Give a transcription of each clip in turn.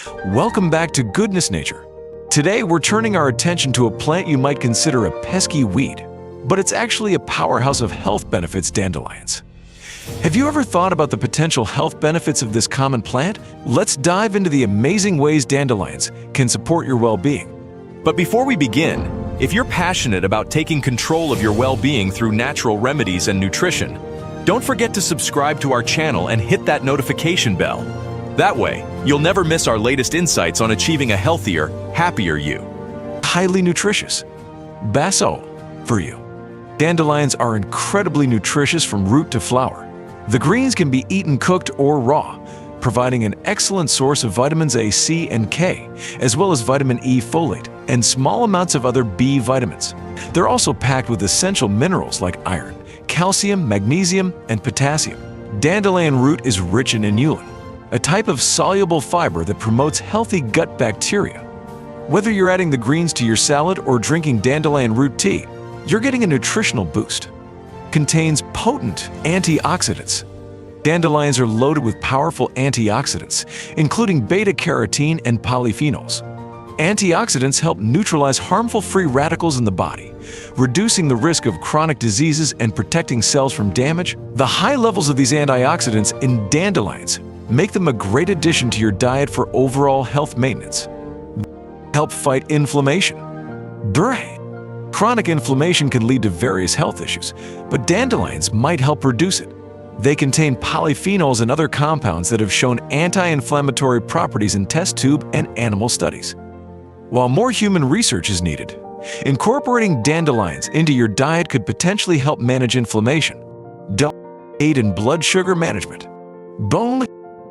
Welcome back to Goodness Nature. Today we're turning our attention to a plant you might consider a pesky weed, but it's actually a powerhouse of health benefits: dandelions. Have you ever thought about the potential health benefits of this common plant? Let's dive into the amazing ways dandelions can support your well-being. But before we begin, if you're passionate about taking control of your well-being through natural remedies and nutrition, don't forget to subscribe to our channel and hit that notification bell. That way, you'll never miss our latest insights on achieving a healthier, happier you. Highly nutritious. Basso for you. Dandelions are incredibly nutritious from root to flower. The greens can be eaten cooked or raw, providing an excellent source of vitamins A, C, and K, as well as vitamin E, folate, and small amounts of other B vitamins. They're also packed with essential minerals like iron, calcium, magnesium, and potassium. Dandelion root is rich in inulin, a type of soluble fiber that promotes healthy gut bacteria. Whether you're adding the greens to your salad or drinking dandelion root tea, you're getting a nutritional boost. Contains potent antioxidants. Dandelions are loaded with powerful antioxidants, including beta-carotene and polyphenols. Antioxidants help neutralize harmful free radicals in the body, reducing the risk of chronic diseases and protecting cells from damage. The high levels of these antioxidants in dandelions make them a great addition to your diet for overall health maintenance. Help fight inflammation. Chronic inflammation can lead to various health issues, but dandelions might help reduce it. They contain polyphenols and other compounds that have shown anti-inflammatory properties in test tube and animal studies. While more human research is needed, incorporating dandelions into your diet could potentially help manage inflammation. Aid in blood sugar management.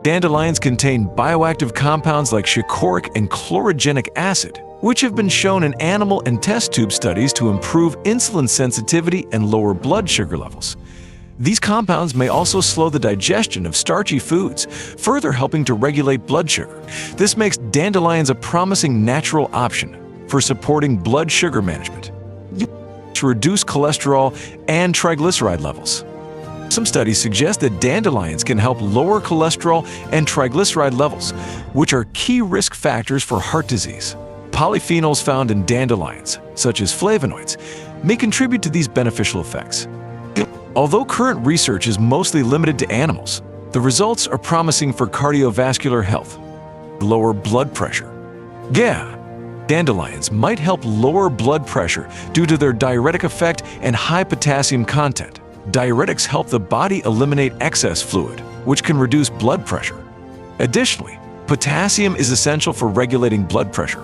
Dandelions contain bioactive compounds like chicorric and chlorogenic acid, which have been shown in animal and test tube studies to improve insulin sensitivity and lower blood sugar levels. These compounds may also slow the digestion of starchy foods, further helping to regulate blood sugar. This makes dandelions a promising natural option for supporting blood sugar management. To reduce cholesterol and triglyceride levels. Some studies suggest that dandelions can help lower cholesterol and triglyceride levels, which are key risk factors for heart disease. Polyphenols found in dandelions, such as flavonoids, may contribute to these beneficial effects. Although current research is mostly limited to animals, the results are promising for cardiovascular health. Lower blood pressure. Dandelions might help lower blood pressure due to their diuretic effect and high potassium content. Diuretics help the body eliminate excess fluid, which can reduce blood pressure. Additionally, potassium is essential for regulating blood pressure.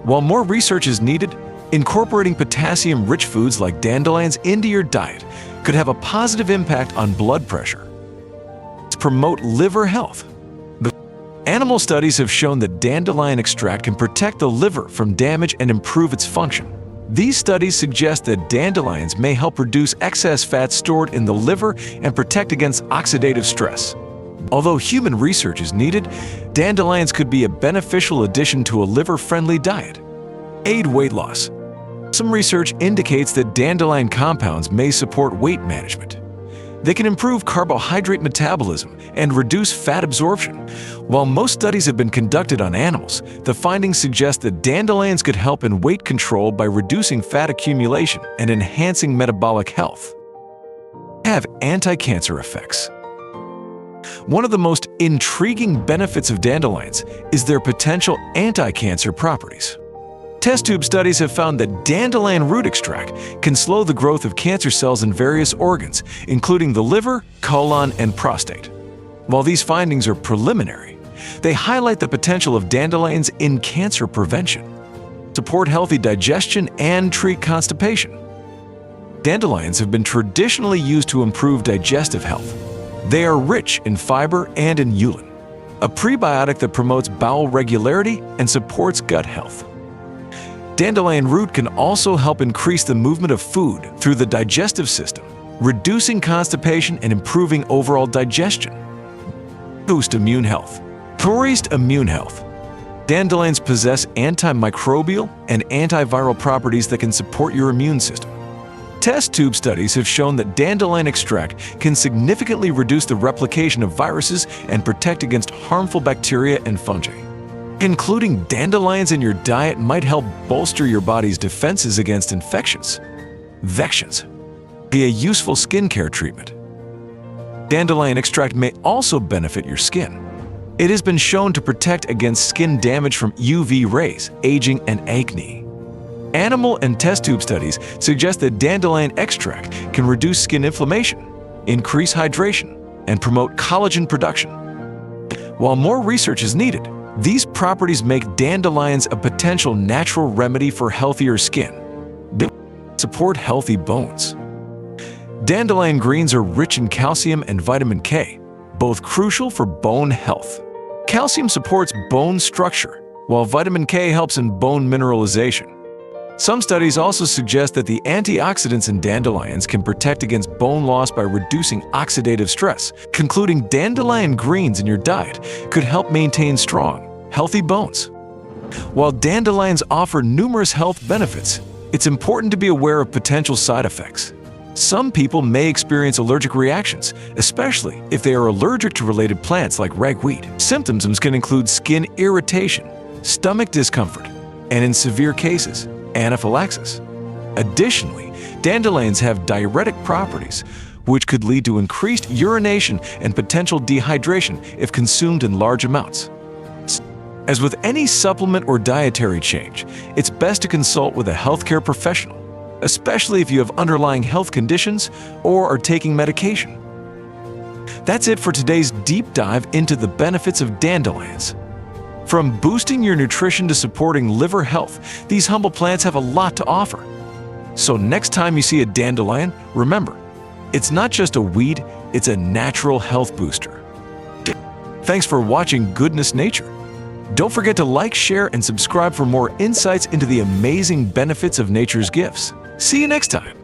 While more research is needed, incorporating potassium-rich foods like dandelions into your diet could have a positive impact on blood pressure. Promote liver health. Animal studies have shown that dandelion extract can protect the liver from damage and improve its function. These studies suggest that dandelions may help reduce excess fat stored in the liver and protect against oxidative stress. Although human research is needed, dandelions could be a beneficial addition to a liver-friendly diet. Aid weight loss. Some research indicates that dandelion compounds may support weight management. They can improve carbohydrate metabolism and reduce fat absorption. While most studies have been conducted on animals, the findings suggest that dandelions could help in weight control by reducing fat accumulation and enhancing metabolic health. Have anti-cancer effects. One of the most intriguing benefits of dandelions is their potential anti-cancer properties. Test tube studies have found that dandelion root extract can slow the growth of cancer cells in various organs, including the liver, colon, and prostate. While these findings are preliminary, they highlight the potential of dandelions in cancer prevention, support healthy digestion, and treat constipation. Dandelions have been traditionally used to improve digestive health. They are rich in fiber and in inulin, a prebiotic that promotes bowel regularity and supports gut health. Dandelion root can also help increase the movement of food through the digestive system, reducing constipation and improving overall digestion. Boost immune health. Boost immune health. Dandelions possess antimicrobial and antiviral properties that can support your immune system. Test tube studies have shown that dandelion extract can significantly reduce the replication of viruses and protect against harmful bacteria and fungi. Including dandelions in your diet might help bolster your body's defenses against infections. Vections. Be a useful skincare treatment. Dandelion extract may also benefit your skin. It has been shown to protect against skin damage from UV rays, aging, and acne. Animal and test tube studies suggest that dandelion extract can reduce skin inflammation, increase hydration, and promote collagen production. While more research is needed, these properties make dandelions a potential natural remedy for healthier skin. They support healthy bones. Dandelion greens are rich in calcium and vitamin K, both crucial for bone health. Calcium supports bone structure, while vitamin K helps in bone mineralization. Some studies also suggest that the antioxidants in dandelions can protect against bone loss by reducing oxidative stress. Concluding dandelion greens in your diet could help maintain strong, healthy bones. While dandelions offer numerous health benefits, it's important to be aware of potential side effects. Some people may experience allergic reactions, especially if they are allergic to related plants like ragweed. Symptoms can include skin irritation, stomach discomfort, and in severe cases, anaphylaxis. Additionally, dandelions have diuretic properties, which could lead to increased urination and potential dehydration if consumed in large amounts. As with any supplement or dietary change, it's best to consult with a healthcare professional, especially if you have underlying health conditions or are taking medication. That's it for today's deep dive into the benefits of dandelions. From boosting your nutrition to supporting liver health, these humble plants have a lot to offer. So next time you see a dandelion, remember, it's not just a weed, it's a natural health booster. Thanks for watching Goodness Nature. Don't forget to like, share, and subscribe for more insights into the amazing benefits of nature's gifts. See you next time.